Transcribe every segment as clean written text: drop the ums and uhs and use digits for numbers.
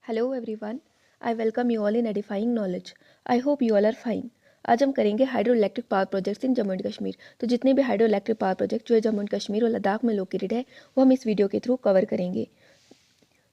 Hello everyone, I welcome you all in edifying knowledge. I hope you all are fine. आज हम करेंगे hydro electric power projects in Jammu and Kashmir. तो जितने भी hydro electric power project जो है Jammu and Kashmir और लद्दाख में लोकेटेड है वो हम इस वीडियो के थ्रू कवर करेंगे।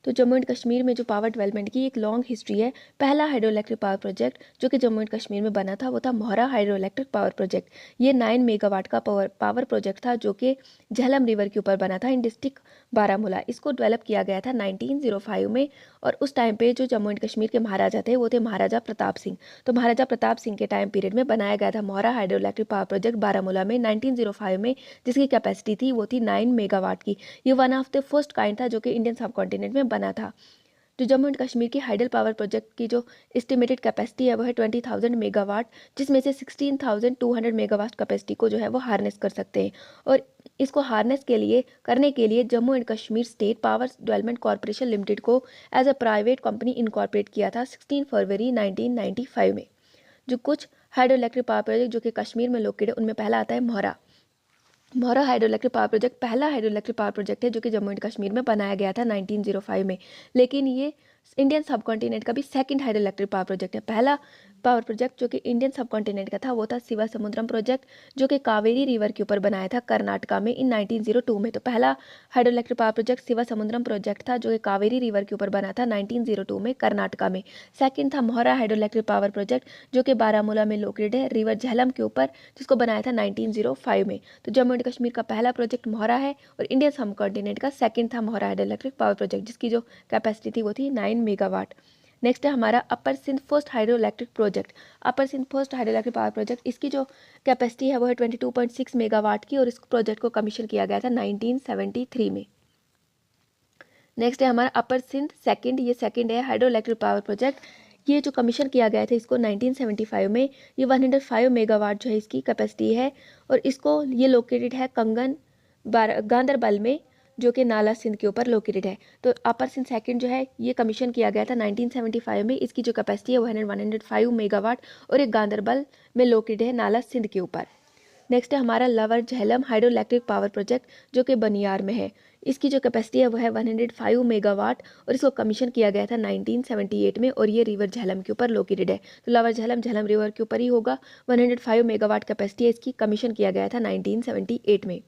तो जम्मू एंड कश्मीर में जो पावर डेवलपमेंट की एक लॉन्ग हिस्ट्री है। पहला हाइड्रो इलेक्ट्रिक पावर प्रोजेक्ट जो कि जम्मू एंड कश्मीर में बना था वो था Mohra hydro electric power project. ये 9 मेगावाट का पावर प्रोजेक्ट था जो कि झेलम रिवर के ऊपर बना था इन डिस्ट्रिक्ट बारामूला। इसको डेवलप किया गया था 1905 में। और उस टाइम पे जो जम्मू एंड कश्मीर के महाराजा थे वो थे महाराजा प्रताप सिंह। तो महाराजा प्रताप सिंह के टाइम पीरियड में बनाया गया था Mohra hydro electric power project Baramulla में 1905 में, जिसकी कैपेसिटी थी वो थी 9 मेगावाट की। ये one of the first kind था जो कि इंडियन सब कॉन्टिनेंट में बना था। जो जम्मू एंड कश्मीर की हाइडल पावर प्रोजेक्ट की जो एस्टिमेटेड कैपेसिटी है वो है 20,000 मेगावाट, जिसमें से 16,200 मेगावाट कैपेसिटी को जो है वो हार्नेस कर सकते हैं। और इसको हार्नेस करने के लिए Jammu and Kashmir state power development corporation limited को as a private company incorporate किया था 16 फरवरी 1995 में। जो कुछ हाइड्रो इलेक्ट्रिक पावर प्रोजेक्ट जो कि कश्मीर में लोकेटेड है उनमें पहला आता है मोहरा। मोहरा हाइड्रो इलेक्ट्रिक पावर प्रोजेक्ट पहला हाइड्रो इलेक्ट्रिक पावर प्रोजेक्ट है जो कि जम्मू एंड कश्मीर में बनाया गया था 1905 में। लेकिन ये इंडियन सब कॉन्टिनेंट का भी second hydro electric power project है। पहला पावर प्रोजेक्ट जो कि इंडियन सब कॉन्टिनेंट का था वो था शिवा समुद्रम प्रोजेक्ट जो कि कावेरी रिवर के ऊपर बनाया था कर्नाटका में इन 1902 में। तो पहला hydro electric power project Shiva Samudram project था जो कि कावेरी रिवर के ऊपर बना था 1902 में कर्नाटका में। सेकेंड था Mohra hydro electric power project जो कि बारामूला में लोकेटेड है रिवर झेलम के ऊपर, जिसको बनाया था 1905 में। तो जम्मू एंड कश्मीर का पहला प्रोजेक्ट मोहरा है और इंडियन सब कॉन्टिनेंट का सेकंड था Mohra hydro electric power project, जिसकी जो कैपेसिटी थी वो थी 9 मेगावाट। नेक्स्ट है हमारा upper Sindh first hydro electric project. Upper Sindh first hydro electric power project, इसकी जो कैपेसिटी है वो है 22.6 मेगावाट की और इस प्रोजेक्ट को कमीशन किया गया था 1973 में। नेक्स्ट है हमारा अपर सिंध सेकंड, ये सेकंड है हाइड्रो इलेक्ट्रिक पावर प्रोजेक्ट। ये जो कमीशन किया गया था इसको 1975 में। ये 105 मेगावाट जो है इसकी कैपेसिटी है और इसको ये लोकेटेड है गांदरबल में जो कि नाला सिंध के ऊपर लोकेटेड है। तो अपर सिंध सेकंड जो है ये कमीशन किया गया था 1975 में। इसकी जो कैपेसिटी है वो 105 मेगावाट और ये गांदरबल में लोकेटेड है नाला सिंध के ऊपर। नेक्स्ट है हमारा lover Jhelum hydro electric power project जो कि बनियार में है। इसकी जो कैपेसिटी है वो है 105 मेगावाट और इसको कमीशन किया गया था 1978 में और ये रिवर झेलम के ऊपर लोकेटेड है। तो लवर झेलम झेलम रिवर के ऊपर ही होगा। 105 मेगावाट कैपेसिटी है इसकी, कमीशन किया गया था 1978 में।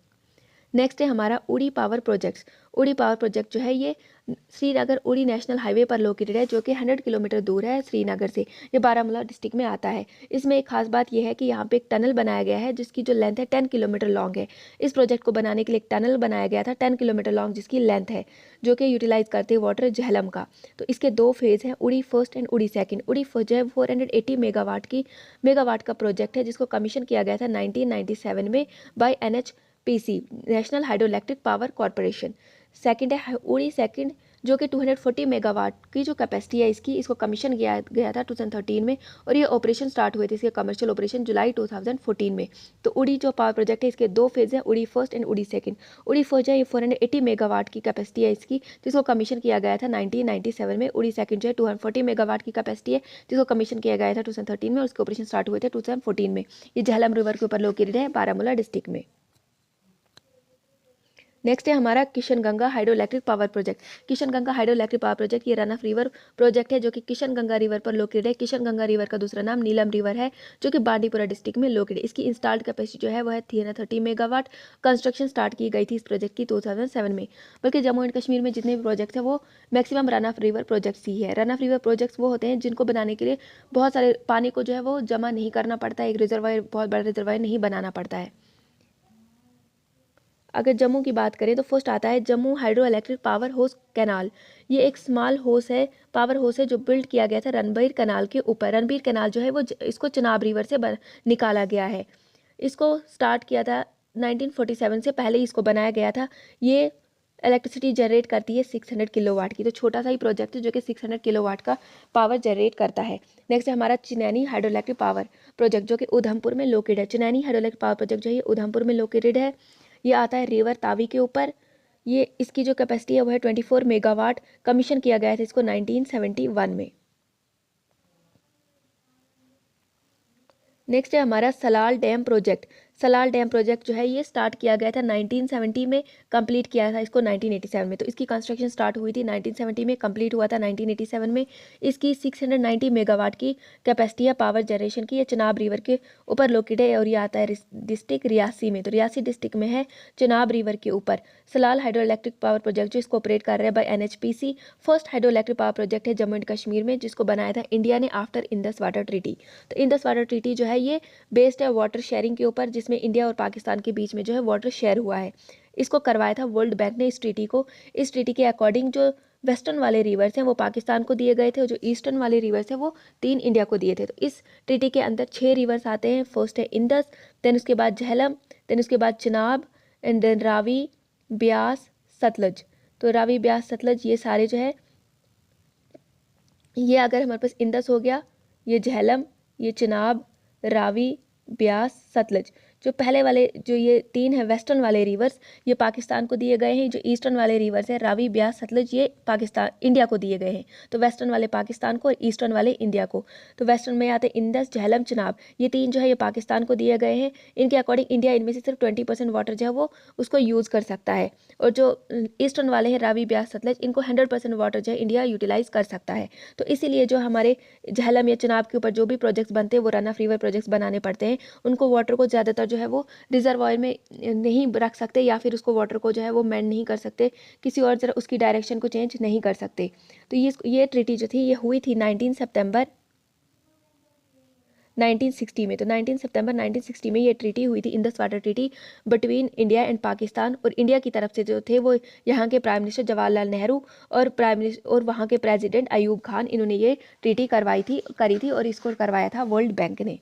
नेक्स्ट है हमारा उड़ी पावर प्रोजेक्ट्स। उड़ी पावर प्रोजेक्ट जो है ये श्रीनगर उड़ी नेशनल हाईवे पर लोकेटेड है जो कि 100 किलोमीटर दूर है श्रीनगर से। ये बारामूला डिस्ट्रिक्ट में आता है। इसमें एक खास बात यह है कि यहाँ पे एक टनल बनाया गया है जिसकी जो लेंथ है 10 किलोमीटर लॉन्ग है। इस प्रोजेक्ट को बनाने के लिए एक टनल बनाया गया था 10 किलोमीटर लॉन्ग जिसकी लेंथ है, जो कि यूटिलाइज करते हैं वाटर झेलम का। तो इसके दो फेज हैं, उड़ी फर्स्ट एंड उड़ी सेकंड। उड़ी फर्स्ट जो है 480 मेगावाट का प्रोजेक्ट है जिसको कमीशन किया गया था 1997 में by NHPC national hydro electric power corporation. Second है उड़ी सेकंड जो कि 240 मेगावाट की जो कैपेसिटी है इसको कमीशन किया गया था 2013 में और ये ऑपरेशन स्टार्ट हुए थे इसके कमर्शियल ऑपरेशन जुलाई 2014 में। तो उड़ी जो पावर प्रोजेक्ट है इसके दो फेज हैं, उड़ी फर्स्ट एंड उड़ी सेकंड। उड़ी फर्स्ट है ये 480 मेगावाट की कैपेसिटी है इसकी, जिसको कमीशन किया गया था 1997 में। उड़ी सेकंड जो है 240 मेगावाट की कैपेसिटी है जिसको कमीशन किया गया था 2013 में और उसके ऑपरेशन स्टार्ट हुए थे 2014 में। ये झेलम रिवर के ऊपर लोकेटेड है बारामूला डिस्ट्रिक्ट में। नेक्स्ट है हमारा Kishan Ganga hydro electric power project. Kishan Ganga hydro electric power project ये रन ऑफ रिवर प्रोजेक्ट है जो कि किशन गंगा रिवर पर लोकेटेड है। किशन गंगा रिवर का दूसरा नाम नीलम रिवर है जो कि बांडीपुरा डिस्ट्रिक्ट में लोकेटेड है। इसकी इंस्टॉल्ड कैपेसिटी जो है वो है 330 मेगावाट। कंस्ट्रक्शन स्टार्ट की गई थी इस प्रोजेक्ट की 2007 में। बल्कि जम्मू एंड कश्मीर में जितने भी प्रोजेक्ट्स हैं वो maximum run of river projects ही है। रन ऑफ रिवर प्रोजेक्ट्स वो होते हैं जिनको बनाने के लिए बहुत सारे पानी को जो है वो जमा नहीं करना पड़ता है, एक रिजर्वायर बहुत बड़ा रिजर्वायर नहीं बनाना पड़ता है। अगर जम्मू की बात करें तो फर्स्ट आता है जम्मू हाइड्रो इलेक्ट्रिक पावर होस कैनाल। ये एक स्मॉल होस है, पावर होस है जो बिल्ड किया गया था रणबीर कैनाल के ऊपर। रणबीर कैनाल जो है वो इसको चिनाब रिवर से निकाला गया है। इसको स्टार्ट किया था 1947 से, पहले ही इसको बनाया गया था। ये इलेक्ट्रिसिटी जनरेट करती है 600 किलोवाट की। तो छोटा सा ही प्रोजेक्ट है जो कि 600 किलोवाट का पावर जनरेट करता है। नेक्स्ट है हमारा Chenani hydro electric power project जो कि उधमपुर में लोकेटेड है। Chenani hydro electric power project जो है उधमपुर में लोकेटेड है। ये आता है रिवर तावी के ऊपर। ये इसकी जो कैपेसिटी है वो है 24 मेगावाट। कमीशन किया गया था इसको 1971 में। नेक्स्ट है हमारा Salal dam project. Salal dam project जो है ये स्टार्ट किया गया था 1970 में, कंप्लीट किया था इसको 1987 में। तो इसकी कंस्ट्रक्शन स्टार्ट हुई थी 1970 में, कंप्लीट हुआ था 1987 में। इसकी 690 मेगावाट की कैपेसिटी है पावर जनरेशन की। ये चिनाब रिवर के ऊपर लोकेटेड है और ये आता है डिस्ट्रिक्ट रियासी में। तो रियासी डिस्ट्रिक्ट में है, चिनाब रिवर के ऊपर। Salal hydro electric power project जो इसको ऑपरेट कर रहे हैं by NHPC, first hydro electric power project है जम्मू एंड कश्मीर में, जिसको बनाया था इंडिया ने आफ्टर इंडस वाटर ट्रीटी। तो इंडस वाटर ट्रीटी जो है ये बेस्ड है वाटर शेयरिंग के ऊपर, जिसमें इंडिया और पाकिस्तान के बीच में जो है वाटर शेयर हुआ है। इसको करवाया था वर्ल्ड बैंक ने इस ट्रीटी को। इस ट्रीटी के अकॉर्डिंग जो वेस्टर्न वाले रिवर्स हैं वो पाकिस्तान को दिए गए थे और जो ईस्टर्न वाले रिवर्स हैं वो 3 इंडिया को दिए थे। तो इस ट्रीटी के अंदर 6 रिवर्स आते हैं। फर्स्ट है इंडस, देन उसके बाद झेलम, देन उसके बाद चिनाब, एंड देन रावी, ब्यास, सतलज। तो रावी, ब्यास, सतलज ये सारे जो है, ये अगर हमारे पास इंडस हो गया, ये झेलम, ये चिनाब, रावी, ब्यास, सतलज, जो पहले वाले जो ये 3 है वेस्टर्न वाले रिवर्स, ये पाकिस्तान को दिए गए हैं। जो ईस्टर्न वाले रिवर्स है रावी, ब्यास, सतलज, ये पाकिस्तान इंडिया को दिए गए हैं। तो वेस्टर्न वाले पाकिस्तान को और ईस्टर्न वाले इंडिया को। तो वेस्टर्न में आते हैं इंडस, झेलम, चिनाब, ये 3 जो है ये पाकिस्तान को दिए गए हैं। इनके अकॉर्डिंग इंडिया इनमें से सिर्फ 20% वाटर जो है वो उसको यूज़ कर सकता है। और जो ईस्टर्न वाले हैं रावी, ब्यास, सतलज, इनको 100% वाटर जो है इंडिया यूटिलाइज कर सकता है। तो इसीलिए जो हमारे झेलम या चिनाब के ऊपर जो भी प्रोजेक्ट्स बनते हैं वो रन ऑफ रिवर प्रोजेक्ट्स बनाने पड़ते हैं। उनको वाटर को ज़्यादातर जो है वो रिजर्वायर में नहीं रख सकते, या फिर उसको वाटर को जो है वो मेंट नहीं कर सकते, किसी और तरह उसकी डायरेक्शन को चेंज नहीं कर सकते। तो ये ट्रीटी जो थी ये हुई थी 19 सितंबर 1960 में। तो 19 सितंबर 1960 में ये ट्रीटी हुई थी, Indus water treaty between India and Pakistan. और इंडिया की तरफ से जो थे वो यहाँ के प्राइम मिनिस्टर जवाहरलाल नेहरू और प्राइम मिनिस्टर और वहाँ के प्रेसिडेंट अयूब खान, इन्होंने ये ट्रीटी करी थी और इसको करवाया था वर्ल्ड बैंक ने।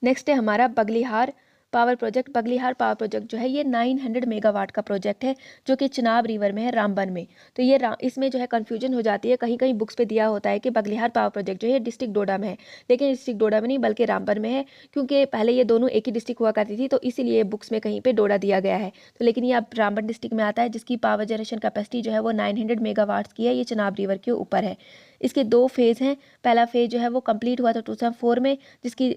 नेक्स्ट है हमारा Baglihar power project. Baglihar power project जो है ये 900 मेगावाट का प्रोजेक्ट है, जो कि चिनाब रिवर में है, रामबन में। तो ये इसमें जो है कन्फ्यूजन हो जाती है, कहीं कहीं बुक्स पे दिया होता है कि बगलिहार पावर प्रोजेक्ट जो है डिस्ट्रिक्ट डोडा में है, लेकिन डिस्ट्रिक्ट डोडा में नहीं बल्कि रामबन में है, क्योंकि पहले ये दोनों एक ही डिस्ट्रिक्ट हुआ करती थी, तो इसीलिए बुक्स में कहीं पर डोडा दिया गया है। तो लेकिन ये अब रामबन डिस्ट्रिक्ट में आता है, जिसकी पावर जनरेशन कैपेसिटी जो है वो 900 मेगावाट्स की है। ये चिनाब रिवर के ऊपर है। इसके 2 फेज़ हैं। पहला फेज़ जो है वो कंप्लीट हुआ था 2004 में, जिसकी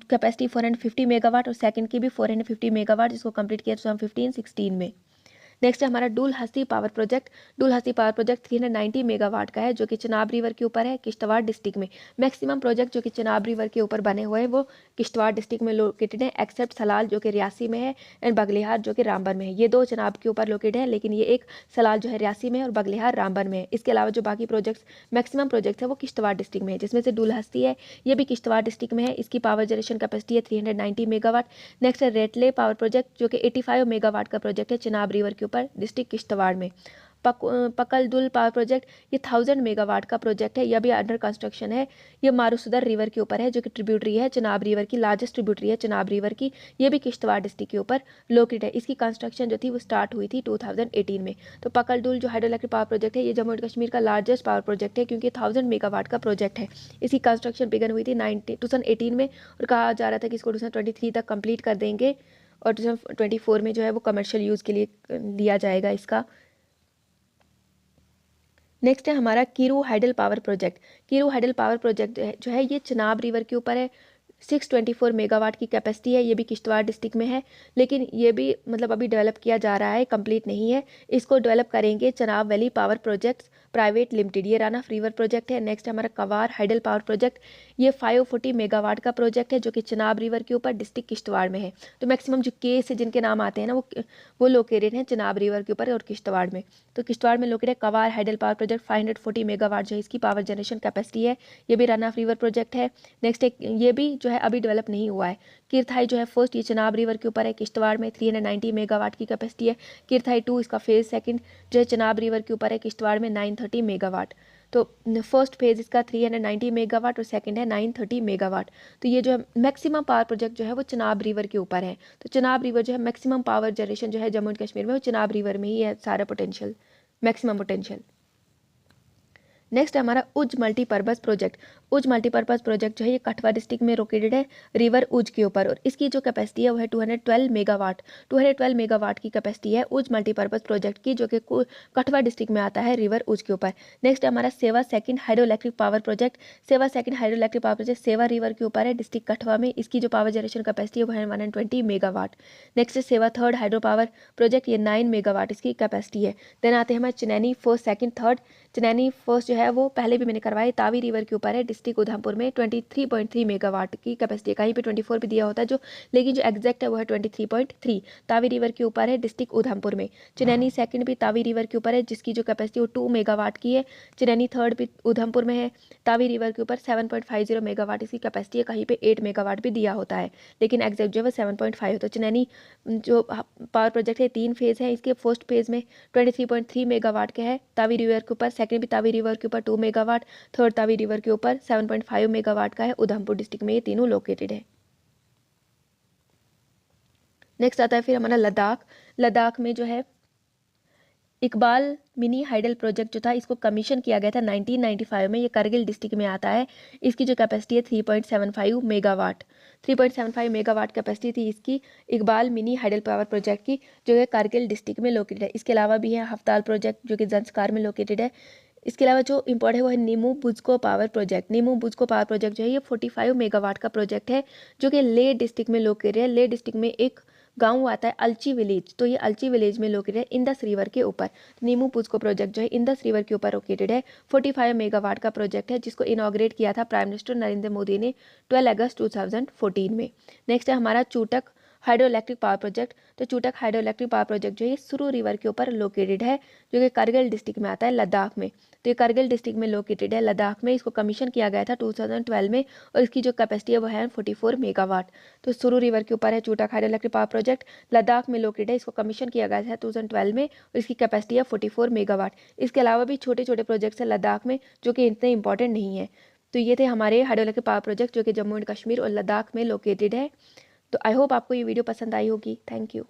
कैपेसिटी 450 मेगावाट, और सेकंड की भी 450 मेगावाट, जिसको कंप्लीट किया 2015-16 में। नेक्स्ट है हमारा डुल हस्ती पावर प्रोजेक्ट। डुल हस्ती पावर प्रोजेक्ट 390 मेगावाट का है, जो कि चिनाब रिवर के ऊपर है, किश्तवाड़ डिस्ट्रिक्ट में। मैक्सिमम प्रोजेक्ट जो कि चिनाब रिवर के ऊपर बने हुए हैं वो किश्तवाड़ डिस्ट्रिक्ट में लोकेटेड है, एक्सेप्ट सलाल जो कि रियासी में है, एंड बगलिहार जो कि रामबन में है। ये 2 चिनाब के ऊपर लोकेटेड है, लेकिन ये एक सलाल जो है रियासी में है और बगलिहार रामबन में है। इसके अलावा जो बाकी प्रोजेक्ट्स मैक्सिमम प्रोजेक्ट्स है वो किश्तवाड़ डिस्ट्रिक्ट में है, जिसमें से डुल हस्ती है, ये भी किश्तवाड़ डिस्ट्रिक्ट में है। इसकी पावर जनरेशन कैपेसिटी है 390 मेगावाट। नेक्स्ट है रेटले पावर प्रोजेक्ट, जो कि 85 मेगावाट का प्रोजेक्ट है, चिनाब रिवर के ऊपर, डिस्ट्रिक्ट किश्तवाड़ में। पकलदुल पावर प्रोजेक्ट ये 1000 मेगावाट का प्रोजेक्ट है, यह भी अंडर कंस्ट्रक्शन है। ये मारूसदर रिवर के ऊपर है, जो कि ट्रिब्यूटरी है चिनाब रिवर की, लार्जेस्ट ट्रिब्यूटरी है चिनाब रिवर की। ये भी किश्तवाड़ डिस्ट्रिक्ट के ऊपर लोकेटेड है। इसकी कंस्ट्रक्शन जो थी वो स्टार्ट हुई थी 2018 में। तो पकलदुल जो हाइड्रो इलेक्ट्रिक पावर प्रोजेक्ट है ये जम्मू एंड कश्मीर का लार्जेस्ट पावर प्रोजेक्ट है, क्योंकि 1000 मेगावाट का प्रोजेक्ट है। इसकी कंस्ट्रक्शन बिगन हुई थी 2018 में, और कहा जा रहा था कि इसको 2023 तक कंप्लीट कर देंगे, और 2024 में जो है वो कमर्शियल यूज़ के लिए लिया जाएगा इसका। नेक्स्ट है हमारा Kiru hydel power project. Kiru hydel power project जो है ये चिनाब रिवर के ऊपर है। 624 मेगावाट की कैपेसिटी है। ये भी किश्तवाड़ डिस्ट्रिक्ट में है, लेकिन ये भी मतलब अभी डेवलप किया जा रहा है, कंप्लीट नहीं है। इसको डेवलप करेंगे Chenab valley power projects private limited, ये रन ऑफ रिवर प्रोजेक्ट है। नेक्स्ट हमारा कवार हाइडल पावर प्रोजेक्ट, ये 540 मेगावाट का प्रोजेक्ट है, जो कि चिनाब रिवर के ऊपर डिस्ट्रिक्ट किश्तवाड़ में है। तो मैक्सिमम जो केस है जिनके नाम आते हैं ना वो लोकेटेड हैं चिनाब रिवर के ऊपर और किश्तवाड़ में। तो किश्तवाड़ में लोकेटेड कवार हाइडल पावर प्रोजेक्ट 540 मेगावाट जो है इसकी पावर जनरेशन कैपेसिटी है। ये भी रन ऑफ रिवर प्रोजेक्ट है। नेक्स्ट एक ये भी जो है अभी डेवलप नहीं हुआ है। किरथाई जो है फर्स्ट, ये चिनाब रिवर के ऊपर है, किश्तवाड़ में 390 मेगावाट की कैपेसिटी है। किरथाई 2 इसका फेज सेकंड जो है चिनाब रिवर के ऊपर है, किश्तवाड़ में 930 मेगावाट। तो फर्स्ट फेज इसका 390 मेगावाट और सेकंड है 930 मेगावाट। तो ये जो है मैक्सिमम पावर प्रोजेक्ट जो है वो चिनाब रिवर के ऊपर है। तो चिनाब रिवर जो है मैक्सिमम पावर जनरेशन जो है जम्मू एंड कश्मीर में वो चिनाब रिवर में ही है, सारा पोटेंशियल, मैक्सिमम पोटेंशियल। नेक्स्ट है हमारा उज मल्टीपर्पज़ प्रोजेक्ट। उज मल्टीपर्पज़ प्रोजेक्ट जो है ये कठवा डिस्ट्रिक्ट में लोकेटेड है रिवर उज के ऊपर, और इसकी जो कैपेसिटी है वो है 212 मेगावाट। 212 मेगावाट की कैपेसिटी है उज मल्टीपर्पज़ प्रोजेक्ट की, जो कि कठवा डिस्ट्रिक्ट में आता है रिवर उज के ऊपर। नेक्स्ट है हमारा Sewa second hydro electric power project. Sewa second hydro electric power project Sewa river के ऊपर है, डिस्ट्रिक्ट कठवा में। इसकी जो पावर जनरेशन कैपेसिटी है वो है 120 मेगावाट। नेक्स्ट है सेवा थर्ड हाइड्रो पावर प्रोजेक्ट, ये 9 मेगावाट इसकी कैपेसिटी है। देन आते हैं हमारे Chenani first second third. Chenani first जो है वो पहले भी मैंने करवाई, तावी रिवर के ऊपर है, डिस्ट्रिक्ट उधमपुर में। 23.3 मेगावाट की कैपेसिटी है, कहीं पे 24 भी दिया होता है जो, लेकिन जो एग्जैक्ट है वो है 23.3। तावी रिवर के ऊपर है, डिस्ट्रिक्ट उधमपुर में। चिनैनी सेकंड भी तावी रिवर के ऊपर है, जिसकी जो कैपेसिटी वो 2 मेगावाट की है। चिनैनी थर्ड भी उधमपुर में है, तावी रिवर के ऊपर 7.50 मेगावाट इसकी कैपेसिटी है, कहीं पे 8 मेगावाट भी दिया होता है, लेकिन एग्जैक्ट जो है वो 7.5 होता है। चिनैनी जो पावर प्रोजेक्ट है 3 फेज़ है, इसके फर्स्ट फेज़ में 23.3 मेगावाट के है तावी रिवर के ऊपर, सेकंड भी तावी रिवर के ऊपर 2 मेगावाट, थर्ड तावी रिवर के ऊपर 7.5 मेगावाट का है। उधमपुर डिस्ट्रिक्ट में ये तीनों लोकेटेड है। नेक्स्ट आता है फिर हमारा लद्दाख। लद्दाख में जो है इकबाल मिनी हाइडल प्रोजेक्ट जो था, इसको कमीशन किया गया था 1995 में। ये करगिल डिस्ट्रिक्ट में आता है। इसकी जो कैपेसिटी है 3.75 मेगावाट। 3.75 मेगावाट कैपेसिटी थी इसकी Iqbal mini hydel power project की, जो है करगिल डिस्ट्रिक्ट में लोकेटेड है। इसके अलावा भी है हफ्ताल प्रोजेक्ट, जो कि जंस्कार में लोकेटेड है। इसके अलावा जो इम्पोर्ट है वो है नीमू बुज्को पावर प्रोजेक्ट। नीमू बुज्को पावर प्रोजेक्ट जो है ये 45 मेगावाट का प्रोजेक्ट है, जो कि लेह डिस्ट्रिक्ट में लोकेटेड है। लेह डिस्ट्रिक्ट में एक गांव आता है अलची विलेज, तो ये अलची विलेज में लोकेटेड है इंदस रिवर के ऊपर। नीमू पुस्को प्रोजेक्ट जो है इंदस रिवर के ऊपर लोकेटेड है। 45 मेगावाट का प्रोजेक्ट है, जिसको इनॉग्रेट किया था प्राइम मिनिस्टर नरेंद्र मोदी ने 12 अगस्त 2014 में। नेक्स्ट है हमारा चूटक हाइड्रो इलेक्ट्रिक पावर प्रोजेक्ट। तो चूटक हाइड्रो इलेक्ट्रिक पावर प्रोजेक्ट जो है सुरु रिवर के ऊपर लोकेटेड है, जो कि करगिल डिस्ट्रिक्ट में आता है लद्दाख में। तो ये करगिल डिस्ट्रिक्ट में लोकेटेड है लद्दाख में। इसको कमीशन किया गया था 2012 में, और इसकी जो कैपेसिटी है वो है 44 मेगावाट। तो सुरु रिवर के ऊपर है Chutak hydro electric power project, Ladakh में लोकेटेड है। इसको कमीशन किया गया था 2012 में, और इसकी कैपेसिटी है 44 मेगावाट। इसके अलावा भी छोटे छोटे प्रोजेक्ट्स हैं लद्दाख में, जो कि इतने इंपॉर्टेंट नहीं है। तो ये थे हमारे हाइड्रो इलेक्ट्रिक पावर प्रोजेक्ट, जो कि जम्मू एंड कश्मीर और लद्दाख में लोकेटेड है। तो आई होप आपको ये वीडियो पसंद आई होगी। Thank you.